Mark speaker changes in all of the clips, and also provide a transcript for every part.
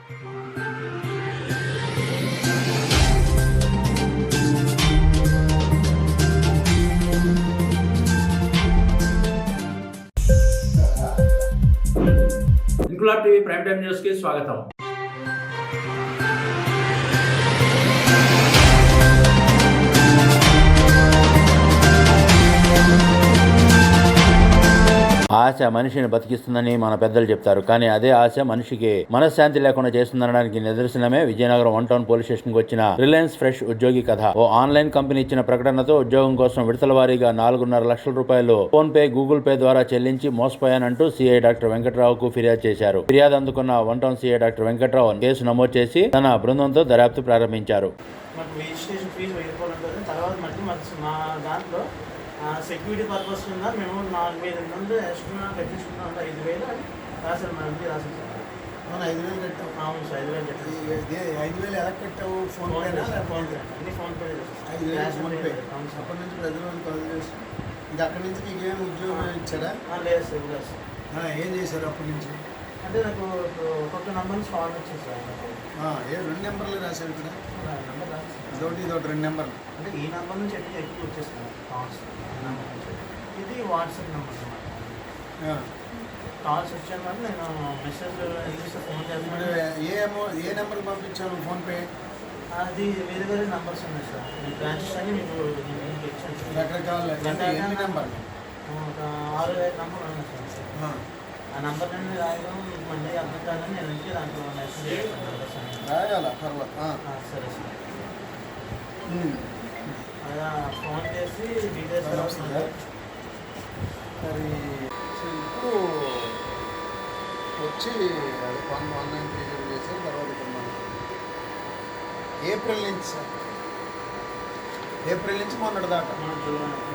Speaker 1: Inquilab TV prime time news కి స్వాగతం. ఆశ మనిషిని బతికిస్తుందని మన పెద్దలు చెప్తారు. కానీ అదే ఆశ మనిషికి మనశ్శాంతి లేకుండా చేస్తుందనడానికి నిదర్శనమే విజయనగరం 1 టౌన్ పోలీస్ స్టేషన్ కు వచ్చిన రిలయన్స్ ఫ్రెష్ ఉద్యోగి కథ. ఓ ఆన్లైన్ కంపెనీ ఇచ్చిన ప్రకటనతో ఉద్యోగం కోసం విడతల వారీగా 4.5 లక్షల రూపాయలు ఫోన్ పే, గూగుల్ పే ద్వారా చెల్లించి మోసపోయానంటూ సిఐ డాక్టర్ వెంకట్రావుకు ఫిర్యాదు చేశారు. ఫిర్యాదు అందుకున్న 1 town CI doctor Venkatrao case నమోదు చేసి తన బృందంతో దర్యాప్తు ప్రారంభించారు.
Speaker 2: సెక్యూరిటీ పర్పస్ కింద మేము 4,000 మంది ఎక్స్ట్రా కట్టించుకున్నాం. 5,000 అని రాశారు మేడం. రాశారు సార్. 5,000 కట్టావు? అవును సార్, 5,000 కట్టావు. 5,000 ఎలా కట్టావు? PhonePe? అన్ని ఫోన్ పే. 5,000 PhonePe. అవును సార్. అప్పటి నుంచి ప్రజలు కాల్ చేసి ఇది అక్కడి నుంచి నీకు ఏం ఉద్యోగం ఇచ్చారా? లేదు సార్, లేదు సార్. ఏం చేశారు అప్పటి నుంచి? అంటే నాకు ఒక్కొక్క నెంబర్ నుంచి కాల్ వచ్చింది సార్. 2 నెంబర్లు రాశారు ఇక్కడ. నెంబర్ రాశారు ఇదొకటి 2 నెంబర్లు. అంటే ఈ నెంబర్ నుంచి ఎక్కువ వచ్చేస్తాను కాల్స్. ఇది వాట్సాప్ నెంబర్ అన్నమాట. కాల్స్ వచ్చాను కానీ నేను మెసేజ్ ఇంగ్లీష్లో ఫోన్ చేస్తాను. ఏ నెంబర్కి పంపించాను ఫోన్ పే? అది వేరే వేరే నెంబర్స్ ఉన్నాయి సార్. బ్రాంచెస్ అని మీకు ఇచ్చాను. రకరకాల నెంబర్ ఒక 6-7 నెంబర్ ఉన్నాయి సార్. ఆ నెంబర్ నుండి రాయడం మళ్ళీ అర్థం కాదని నేను ఇంటికి దాంట్లో మెసేజ్ రాయాల తర్వాత. సరే సార్. అలా ఫోన్ చేసి డీటెయిల్స్ వస్తుంది. మరి ఇప్పుడు వచ్చి అది ఆన్లైన్ పేజీలు చేసి తర్వాత ఇప్పుడు మనం ఏప్రిల్ నుంచి సార్, ఏప్రిల్ నుంచి మొన్నటి దాకా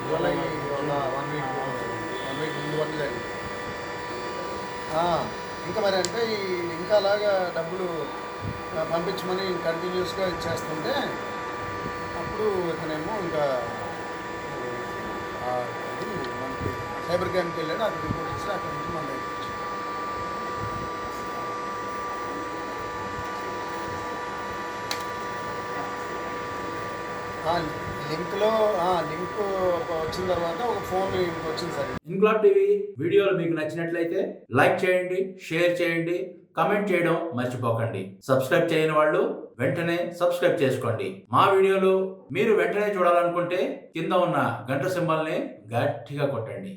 Speaker 2: జూలై 1 వీక్ ముందు వరకు జరిగింది. ఇంకా మరి అంటే ఇంకా అలాగా డబ్బులు పంపించమని కంటిన్యూస్గా ఇచ్చేస్తుంటే అప్పుడు ఇతనేమో ఇంకా అది మనకి సైబర్ క్రైమ్కి వెళ్ళాడు. అది రిపోర్ట్ చేసి అక్కడి నుంచి మన దగ్గర లింక్లో లింక్ వచ్చిన తర్వాత ఒక ఫోన్ వచ్చింది సార్.
Speaker 1: ఇంక్లాబ్ టీవీ వీడియోలు మీకు నచ్చినట్లయితే లైక్ చేయండి, షేర్ చేయండి, కమెంట్ చేయడం మర్చిపోకండి. సబ్స్క్రైబ్ చేయని వాళ్ళు వెంటనే సబ్స్క్రైబ్ చేసుకోండి. మా వీడియోలు మీరు వెంటనే చూడాలనుకుంటే కింద ఉన్న గంట సింబల్ని గట్టిగా కొట్టండి.